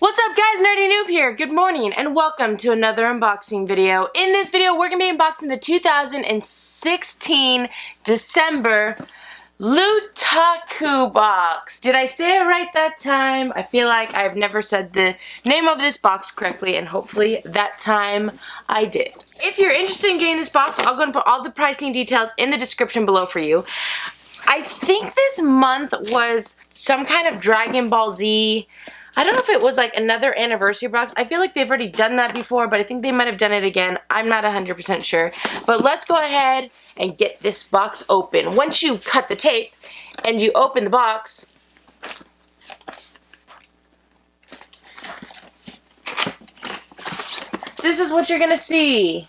What's up guys, Nerdy Noob here. Good morning and welcome to another unboxing video. In this video, we're going to be unboxing the 2016 December Lootaku box. Did I say it right that time? I feel like I've never said the name of this box correctly, and hopefully that time I did. If you're interested in getting this box, I'll go and put all the pricing details in the description below for you. I think this month was some kind of Dragon Ball Z. I don't know if it was like another anniversary box. I feel like they've already done that before, but I think they might have done it again. I'm not 100% sure. But let's go ahead and get this box open. Once you cut the tape and you open the box, this is what you're gonna see.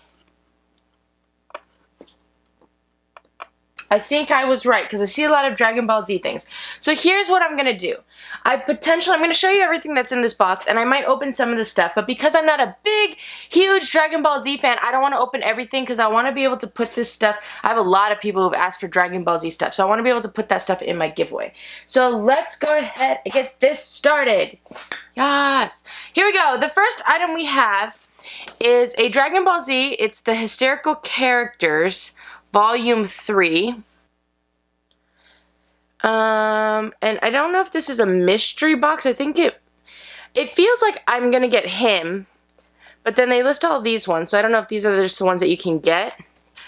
I think I was right because I see a lot of Dragon Ball Z things. So here's what I'm going to do. I'm going to show you everything that's in this box, and I might open some of the stuff, but because I'm not a big, huge Dragon Ball Z fan, I don't want to open everything because I want to be able to put this stuff. I have a lot of people who've asked for Dragon Ball Z stuff, so I want to be able to put that stuff in my giveaway. So let's go ahead and get this started. Yes. Here we go. The first item we have is a Dragon Ball Z. It's the Hysterical Characters Volume 3. And I don't know if this is a mystery box. I think it feels like I'm gonna get him, but then they list all these ones, so I don't know if these are just the ones that you can get.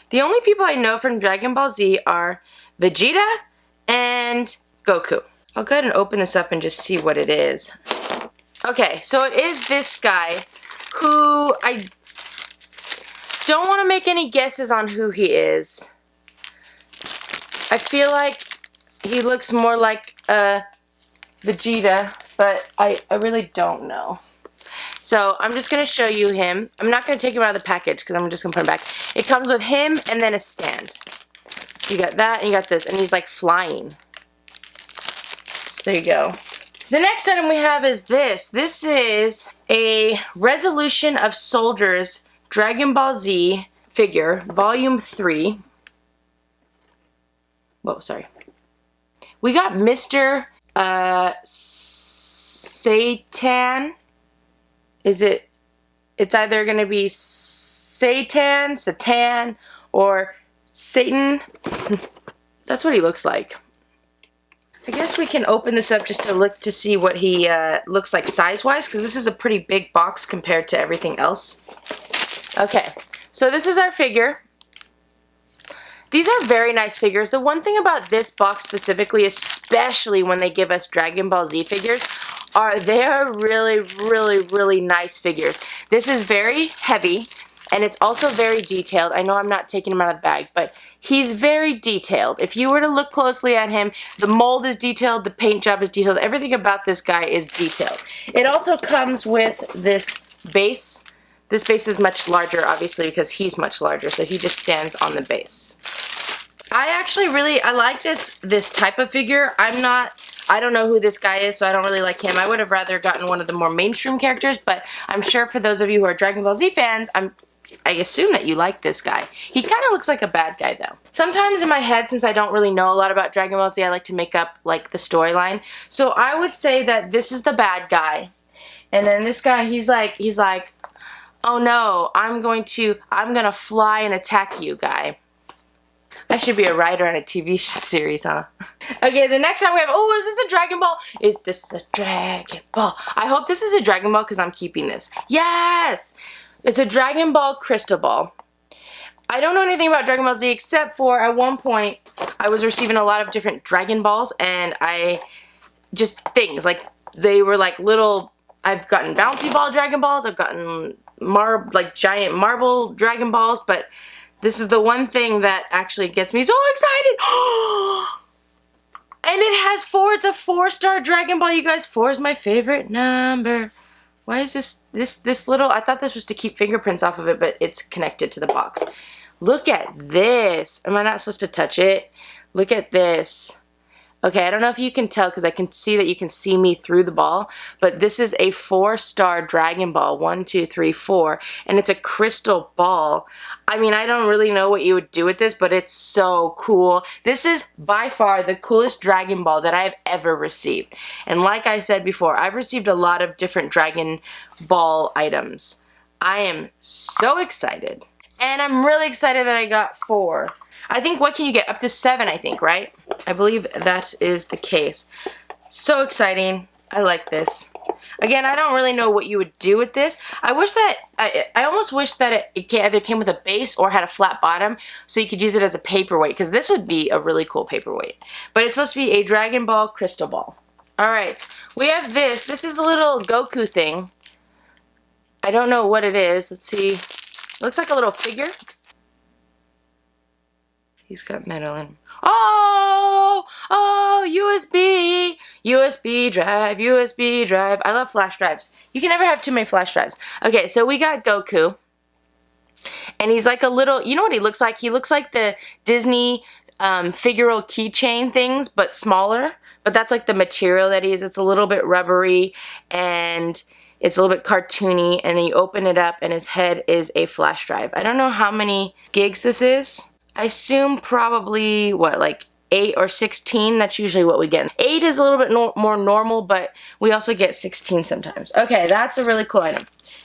The only people I know from Dragon Ball Z are Vegeta and Goku. I'll go ahead and open this up and just see what it is. Okay, so it is this guy who I don't want to make any guesses on who he is. I feel like he looks more like Vegeta, but I really don't know. So I'm just going to show you him. I'm not going to take him out of the package because I'm just going to put him back. It comes with him and then a stand. You got that and you got this, and he's like flying. So there you go. The next item we have is this. This is a Resolution of Soldiers Dragon Ball Z figure, Volume 3. Whoa, sorry. We got Mr. Satan. It's either going to be Satan, or Satan. That's what he looks like. I guess we can open this up just to look to see what he looks like size-wise, because this is a pretty big box compared to everything else. Okay, so this is our figure. These are very nice figures. The one thing about this box specifically, especially when they give us Dragon Ball Z figures, they are really, really, really nice figures. This is very heavy, and it's also very detailed. I know I'm not taking him out of the bag, but he's very detailed. If you were to look closely at him, the mold is detailed, the paint job is detailed, everything about this guy is detailed. It also comes with this base. This base is much larger, obviously, because he's much larger, so he just stands on the base. I like this type of figure. I don't know who this guy is, so I don't really like him. I would have rather gotten one of the more mainstream characters, but I'm sure for those of you who are Dragon Ball Z fans, I assume that you like this guy. He kind of looks like a bad guy, though. Sometimes in my head, since I don't really know a lot about Dragon Ball Z, I like to make up, like, the storyline. So I would say that this is the bad guy. And then this guy, he's like, oh no, I'm gonna fly and attack you, guy. I should be a writer on a TV series, huh? Okay, the next time we have, oh, is this a Dragon Ball? Is this a Dragon Ball? I hope this is a Dragon Ball because I'm keeping this. Yes! It's a Dragon Ball Crystal Ball. I don't know anything about Dragon Ball Z except for at one point I was receiving a lot of different Dragon Balls, and just things, like they were like little, I've gotten bouncy ball Dragon Balls, I've gotten giant marble Dragon Balls, but this is the one thing that actually gets me so excited. And it has 4. It's a 4-star Dragon Ball, you guys. 4 is my favorite number. Why is this little? I thought this was to keep fingerprints off of it, but it's connected to the box. Look at this. Am I not supposed to touch it? Look at this. Okay, I don't know if you can tell because I can see that you can see me through the ball, but this is a 4-star Dragon Ball, 1, 2, 3, 4, and it's a crystal ball. I mean, I don't really know what you would do with this, but it's so cool. This is by far the coolest Dragon Ball that I've ever received. And like I said before, I've received a lot of different Dragon Ball items. I am so excited. And I'm really excited that I got 4. I think, what can you get? Up to 7, I think, right? I believe that is the case. So exciting. I like this. Again, I don't really know what you would do with this. I wish that, I almost wish that it either came with a base or had a flat bottom so you could use it as a paperweight, because this would be a really cool paperweight. But it's supposed to be a Dragon Ball crystal ball. Alright, we have this. This is a little Goku thing. I don't know what it is. Let's see. It looks like a little figure. He's got metal in him. Oh! Oh! USB! USB drive, USB drive. I love flash drives. You can never have too many flash drives. Okay, so we got Goku. And he's like a little, you know what he looks like? He looks like the Disney figural keychain things, but smaller. But that's like the material that he is. It's a little bit rubbery and it's a little bit cartoony. And then you open it up and his head is a flash drive. I don't know how many gigs this is. I assume probably, what, like 8 or 16? That's usually what we get. 8 is a little bit more normal, but we also get 16 sometimes. Okay, that's a really cool item.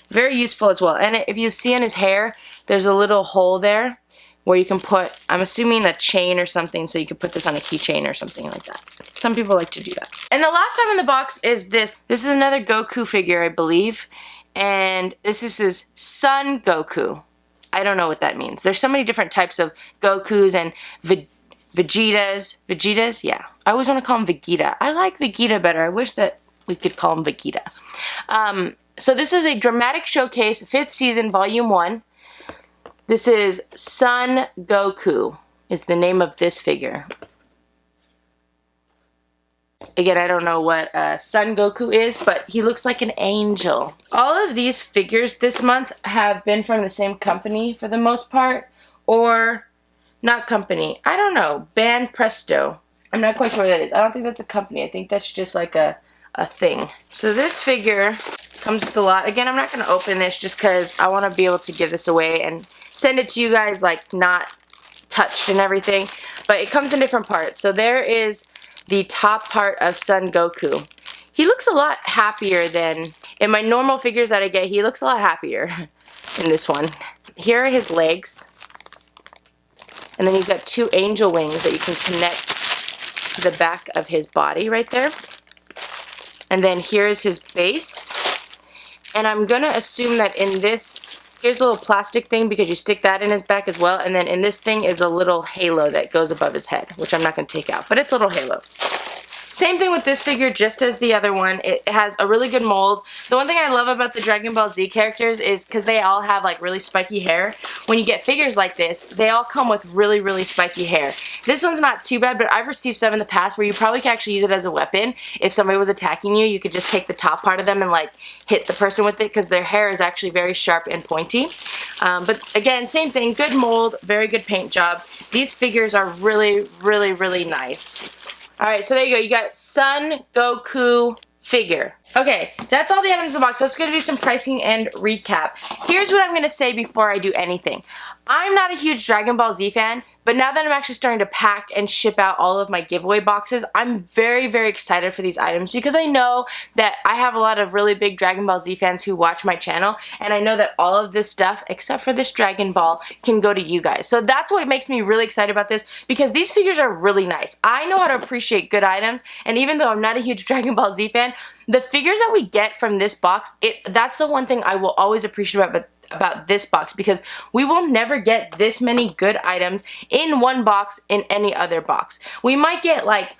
Very useful as well. And if you see in his hair, there's a little hole there where you can put, I'm assuming, a chain or something, so you could put this on a keychain or something like that. Some people like to do that. And the last item in the box is this. This is another Goku figure, I believe. And this is his son Goku. I don't know what that means. There's so many different types of Gokus and Vegetas. Vegetas? Yeah. I always want to call him Vegeta. I like Vegeta better. I wish that we could call him Vegeta. So this is a dramatic showcase, 5th season, volume 1. This is Son Goku is the name of this figure. Again, I don't know what Son Goku is, but he looks like an angel. All of these figures this month have been from the same company for the most part, or not company. I don't know. Band Presto. I'm not quite sure what that is. I don't think that's a company. I think that's just like a thing. So this figure comes with a lot. Again, I'm not going to open this just because I want to be able to give this away and send it to you guys like not touched and everything. But it comes in different parts. So there is the top part of Son Goku. He looks a lot happier than in my normal figures that I get. He looks a lot happier in this one. Here are his legs. And then he's got 2 angel wings that you can connect to the back of his body right there. And then here's his base. And I'm going to assume that in this, here's a little plastic thing because you stick that in his back as well. And then in this thing is a little halo that goes above his head, which I'm not going to take out, but it's a little halo. Same thing with this figure, just as the other one. It has a really good mold. The one thing I love about the Dragon Ball Z characters is because they all have like really spiky hair. When you get figures like this, they all come with really, really spiky hair. This one's not too bad, but I've received some in the past where you probably can actually use it as a weapon. If somebody was attacking you, you could just take the top part of them and like hit the person with it because their hair is actually very sharp and pointy. But again, same thing, good mold, very good paint job. These figures are really, really, really nice. Alright, so there you go. You got Son Goku figure. Okay, that's all the items in the box. Let's go do some pricing and recap. Here's what I'm going to say before I do anything. I'm not a huge Dragon Ball Z fan, but now that I'm actually starting to pack and ship out all of my giveaway boxes, I'm very, very excited for these items because I know that I have a lot of really big Dragon Ball Z fans who watch my channel, and I know that all of this stuff, except for this Dragon Ball, can go to you guys. So that's what makes me really excited about this because these figures are really nice. I know how to appreciate good items, and even though I'm not a huge Dragon Ball Z fan, the figures that we get from this box, that's the one thing I will always appreciate about this box because we will never get this many good items in one box in any other box. We might get like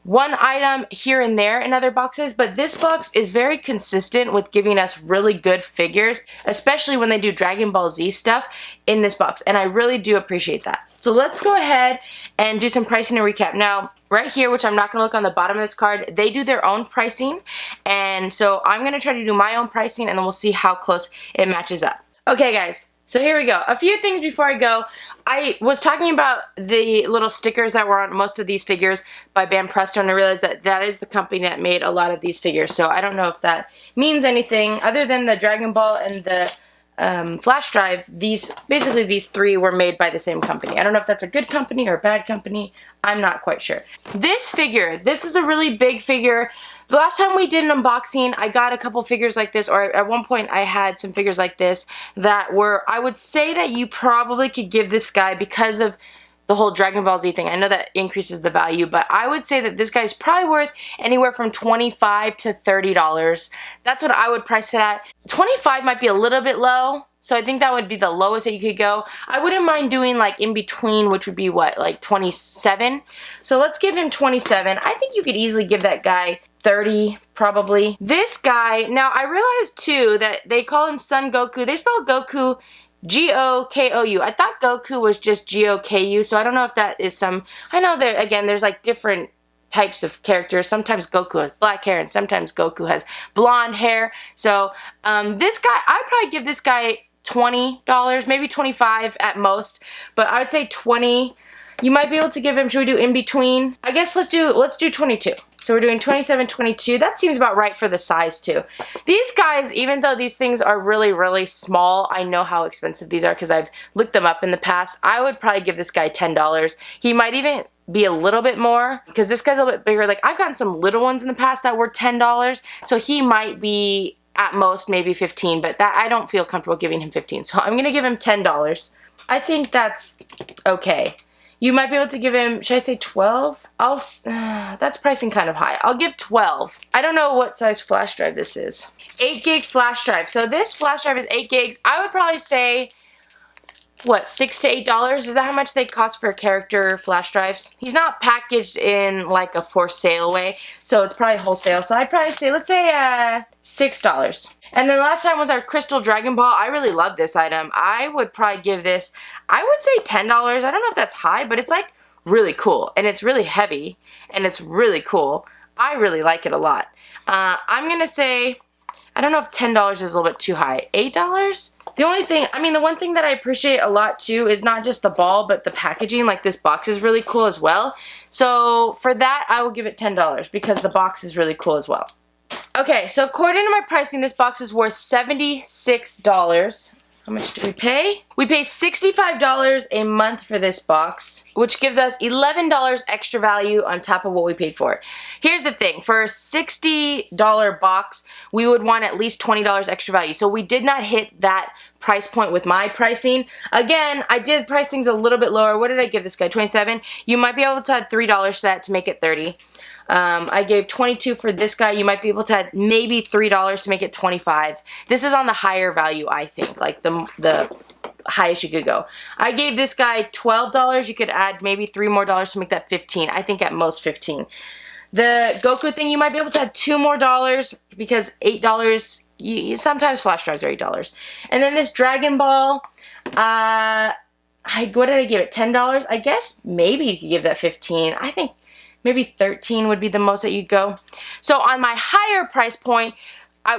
one item here and there in other boxes, but this box is very consistent with giving us really good figures, especially when they do Dragon Ball Z stuff in this box, and I really do appreciate that. So let's go ahead and do some pricing and recap. Now, right here, which I'm not going to look on the bottom of this card, they do their own pricing, and so I'm going to try to do my own pricing, and then we'll see how close it matches up. Okay, guys. So here we go. A few things before I go. I was talking about the little stickers that were on most of these figures by Bam Presto, and I realized that that is the company that made a lot of these figures. So I don't know if that means anything other than the Dragon Ball and the flash drive. Basically these three were made by the same company. I don't know if that's a good company or a bad company. I'm not quite sure. This figure, this is a really big figure. The last time we did an unboxing, I got a couple figures like this, or at one point I had some figures like this that were, I would say that you probably could give this guy, because of the whole Dragon Ball Z thing, I know that increases the value, but I would say that this guy's probably worth anywhere from $25 to $30. That's what I would price it at. 25 might be a little bit low, so I think that would be the lowest that you could go. I wouldn't mind doing like in between, which would be what, like 27? So let's give him 27. I think you could easily give that guy 30 probably. This guy, now I realized too that they call him Son Goku. They spell Goku G-O-K-O-U. I thought Goku was just G-O-K-U, so I don't know if that is some, I know there, again, there's like different types of characters. Sometimes Goku has black hair and sometimes Goku has blonde hair. So this guy, I'd probably give this guy $20, maybe 25 at most, but I would say 20. You might be able to give him, should we do in between? I guess let's do 22. So we're doing 27, 22. That seems about right for the size too. These guys, even though these things are really, really small, I know how expensive these are because I've looked them up in the past. I would probably give this guy $10. He might even be a little bit more because this guy's a little bit bigger. Like I've gotten some little ones in the past that were $10. So he might be at most maybe 15, but that I don't feel comfortable giving him 15. So I'm gonna give him $10. I think that's okay. You might be able to give him, should I say 12? That's pricing kind of high. I'll give 12. I don't know what size flash drive this is. 8 gig flash drive. So this flash drive is 8 gigs. I would probably say, what, $6 to $8? Is that how much they cost for character flash drives? He's not packaged in like a for sale way, so it's probably wholesale. So I'd probably say, let's say $6. And then last time was our Crystal Dragon Ball. I really love this item. I would probably give this, I would say $10. I don't know if that's high, but it's like really cool. And it's really heavy. And it's really cool. I really like it a lot. I'm going to say, I don't know if $10 is a little bit too high. $8? The only thing, I mean, the one thing that I appreciate a lot too is not just the ball, but the packaging. Like this box is really cool as well. So for that, I will give it $10 because the box is really cool as well. Okay, so according to my pricing, this box is worth $76. How much do we pay? We pay $65 a month for this box, which gives us $11 extra value on top of what we paid for it. Here's the thing, for a $60 box, we would want at least $20 extra value. So we did not hit that price point with my pricing. Again, I did price things a little bit lower. What did I give this guy? 27? You might be able to add $3 to that to make it 30. I gave 22 for this guy. You might be able to add maybe $3 to make it 25. This is on the higher value, I think, like the highest you could go. I gave this guy $12. You could add maybe $3 more to make that 15. I think at most 15. The Goku thing, you might be able to add $2 more because $8, sometimes flash drives are $8. And then this Dragon Ball, what did I give it? $10? I guess maybe you could give that 15. I think maybe 13 would be the most that you'd go. So on my higher price point,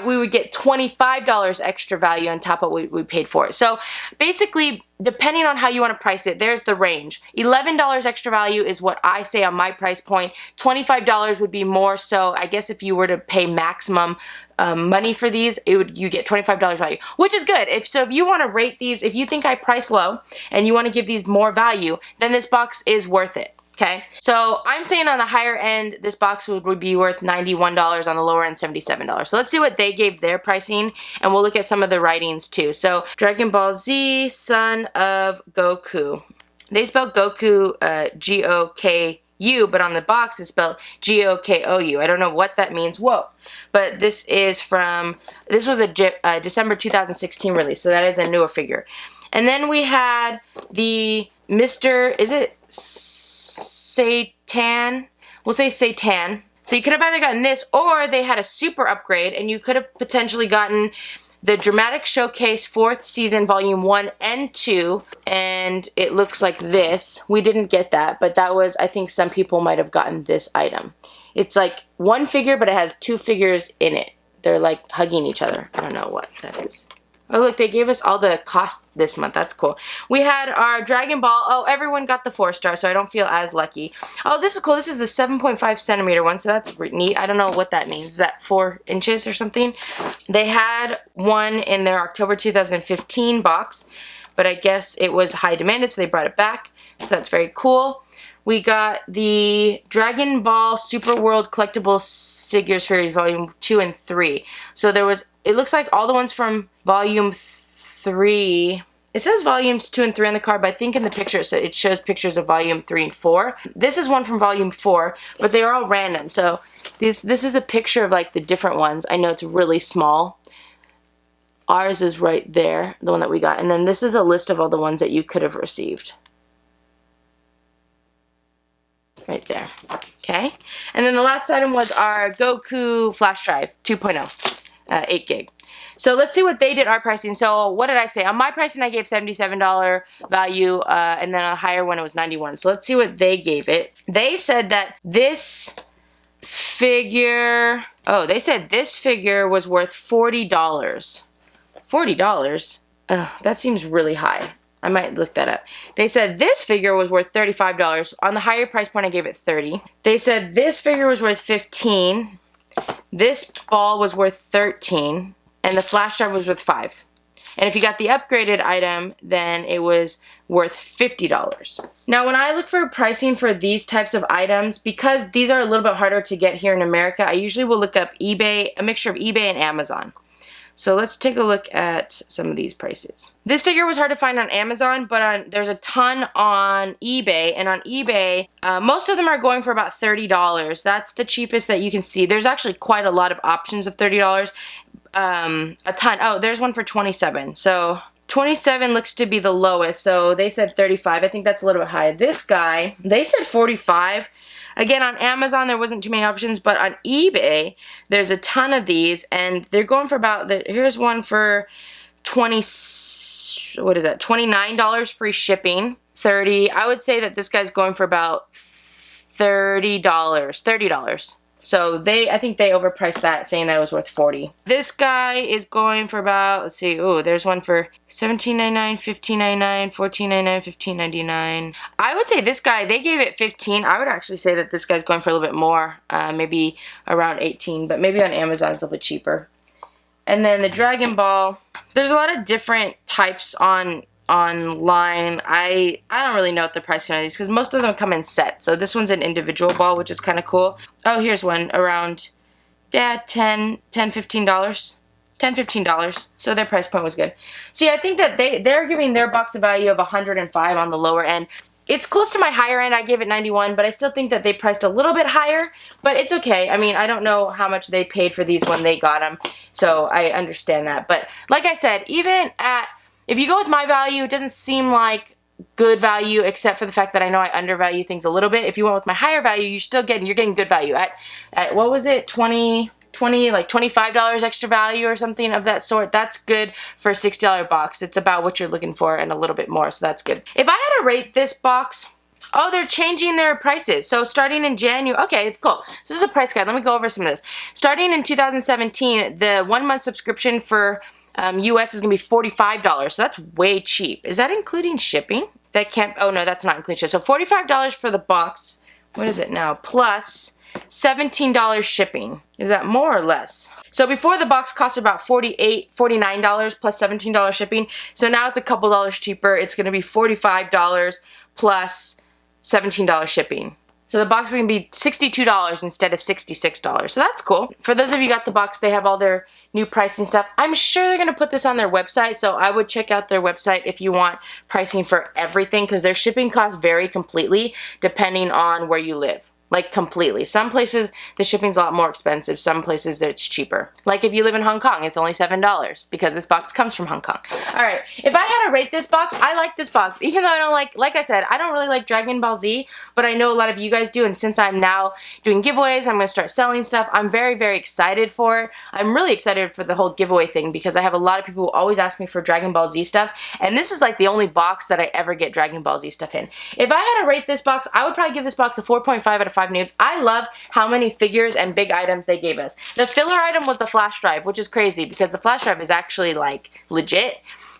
we would get $25 extra value on top of what we paid for it. So basically, depending on how you want to price it, there's the range. $11 extra value is what I say on my price point. $25 would be more, so I guess if you were to pay maximum money for these, you get $25 value, which is good. If you want to rate these, if you think I price low and you want to give these more value, then this box is worth it. Okay, so I'm saying on the higher end, this box would be worth $91, on the lower end, $77. So let's see what they gave their pricing, and we'll look at some of the writings too. So Dragon Ball Z, Son of Goku. They spelled Goku G-O-K-U, but on the box it's spelled G-O-K-O-U. I don't know what that means. Whoa. But this was a December 2016 release, so that is a newer figure. And then we had the Mr. Is it Satan? We'll say Satan. So you could have either gotten this, or they had a super upgrade, and you could have potentially gotten the Dramatic Showcase 4th Season Volume 1 and 2, and it looks like this. We didn't get that, but that was, I think some people might have gotten this item. It's like one figure, but it has two figures in it. They're like hugging each other. I don't know what that is. Oh, look, they gave us all the costs this month. That's cool. We had our Dragon Ball. Oh, everyone got the 4-star, so I don't feel as lucky. Oh, this is cool. This is a 7.5 centimeter one, so that's neat. I don't know what that means. Is that 4 inches or something? They had one in their October 2015 box, but I guess it was high demanded, so they brought it back. So that's very cool. We got the Dragon Ball Super World Collectible Figures Series Volume 2 and 3. So there was, it looks like all the ones from Volume 3. It says Volumes 2 and 3 on the card, but I think in the picture it shows pictures of Volume 3 and 4. This is one from Volume 4, but they're all random. So this is a picture of like the different ones. I know it's really small. Ours is right there, the one that we got. And then this is a list of all the ones that you could have received. Right there. Okay. And then the last item was our Goku flash drive 2.0, 8 gig. So let's see what they did our pricing. So what did I say? On my pricing I gave $77 value, and then on a higher one it was $91. So let's see what they gave it. They said that this figure, oh, they said this figure was worth $40. $40? That seems really high. I might look that up. They said this figure was worth $35. On the higher price point, I gave it $30. They said this figure was worth $15. This ball was worth $13. And the flash drive was worth $5. And if you got the upgraded item, then it was worth $50. Now, when I look for pricing for these types of items, because these are a little bit harder to get here in America, I usually will look up eBay, a mixture of eBay and Amazon. So let's take a look at some of these prices. This figure was hard to find on Amazon, but there's a ton on eBay. And on eBay, most of them are going for about $30. That's the cheapest that you can see. There's actually quite a lot of options of $30. A ton. Oh, there's one for $27. So 27 looks to be the lowest. So they said 35. I think that's a little bit high. This guy, they said 45. Again, on Amazon, there wasn't too many options, but on eBay, there's a ton of these, and they're going for about, here's one for $29 free shipping, 30. I would say that this guy's going for about $30. So I think they overpriced that, saying that it was worth $40. This guy is going for about, let's see, oh, there's one for $17.99, $15.99, $14.99, $15.99. I would say this guy, they gave it $15. I would actually say that this guy's going for a little bit more, maybe around $18, but maybe on Amazon it's a little bit cheaper. And then the Dragon Ball, there's a lot of different types online. I don't really know what the pricing on these because most of them come in sets. So this one's an individual ball, which is kind of cool. Oh, here's one around, yeah, $10, $15. $10, $15. So their price point was good. So yeah, I think that they're giving their box a value of $105 on the lower end. It's close to my higher end. I gave it $91, but I still think that they priced a little bit higher, but it's okay. I mean, I don't know how much they paid for these when they got them, so I understand that. But like I said, even if you go with my value, it doesn't seem like good value, except for the fact that I know I undervalue things a little bit. If you went with my higher value, you're getting good value at what was it, like $25 extra value or something of that sort. That's good for a $60 box. It's about what you're looking for and a little bit more, so that's good. If I had to rate this box, oh, they're changing their prices. So starting in January, okay, cool. So this is a price guide. Let me go over some of this. Starting in 2017, the 1-month subscription for US is going to be $45. So that's way cheap. Is that including shipping? That can't, oh no, that's not including shipping. So $45 for the box. What is it now? Plus $17 shipping. Is that more or less? So before the box cost about $49 plus $17 shipping. So now it's a couple dollars cheaper. It's going to be $45 plus $17 shipping. So the box is going to be $62 instead of $66. So that's cool. For those of you who got the box, they have all their new pricing stuff. I'm sure they're going to put this on their website, so I would check out their website if you want pricing for everything, because their shipping costs vary completely depending on where you live. Like completely. Some places the shipping's a lot more expensive. Some places it's cheaper. Like if you live in Hong Kong, it's only $7 because this box comes from Hong Kong. Alright, if I had to rate this box, I like this box. Even though I don't like I said, I don't really like Dragon Ball Z, but I know a lot of you guys do, and since I'm now doing giveaways, I'm going to start selling stuff. I'm very, very excited for it. I'm really excited for the whole giveaway thing because I have a lot of people who always ask me for Dragon Ball Z stuff, and this is like the only box that I ever get Dragon Ball Z stuff in. If I had to rate this box, I would probably give this box a 4.5 out of 5 noobs. I love how many figures and big items they gave us. The filler item was the flash drive, which is crazy because the flash drive is actually like legit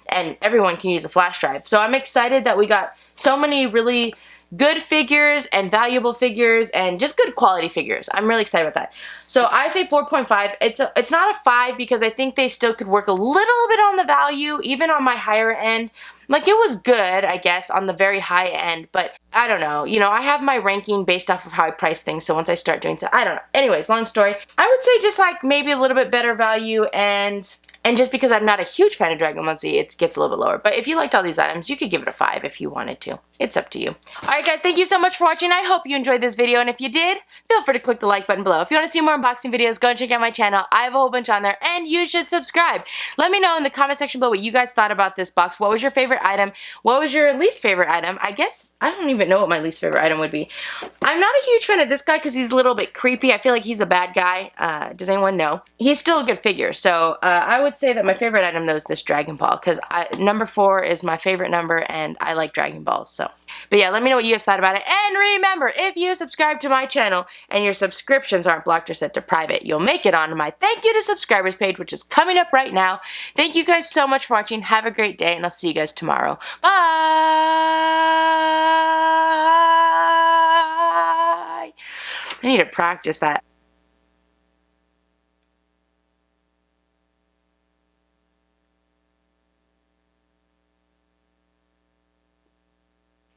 and everyone can use a flash drive. So I'm excited that we got so many really good figures and valuable figures and just good quality figures. I'm really excited about that. So I say 4.5. It's not a 5 because I think they still could work a little bit on the value, even on my higher end. Like, it was good, I guess, on the very high end, but I don't know. You know, I have my ranking based off of how I price things, so once I start doing so, I don't know. Anyways, long story. I would say just like maybe a little bit better value, and just because I'm not a huge fan of Dragon Ball Z, it gets a little bit lower. But if you liked all these items, you could give it a 5 if you wanted to. It's up to you. Alright guys, thank you so much for watching. I hope you enjoyed this video, and if you did, feel free to click the like button below. If you want to see more unboxing videos, go and check out my channel. I have a whole bunch on there, and you should subscribe. Let me know in the comment section below what you guys thought about this box. What was your favorite item? What was your least favorite item? I guess, I don't even know what my least favorite item would be. I'm not a huge fan of this guy because he's a little bit creepy. I feel like he's a bad guy. Does anyone know? He's still a good figure, so I would say that my favorite item though is this Dragon Ball, because number 4 is my favorite number, and I like Dragon Balls, so. But yeah, let me know what you guys thought about it. And remember, if you subscribe to my channel and your subscriptions aren't blocked or set to private, you'll make it onto my thank you to subscribers page, which is coming up right now. Thank you guys so much for watching. Have a great day, and I'll see you guys tomorrow. Bye! I need to practice that.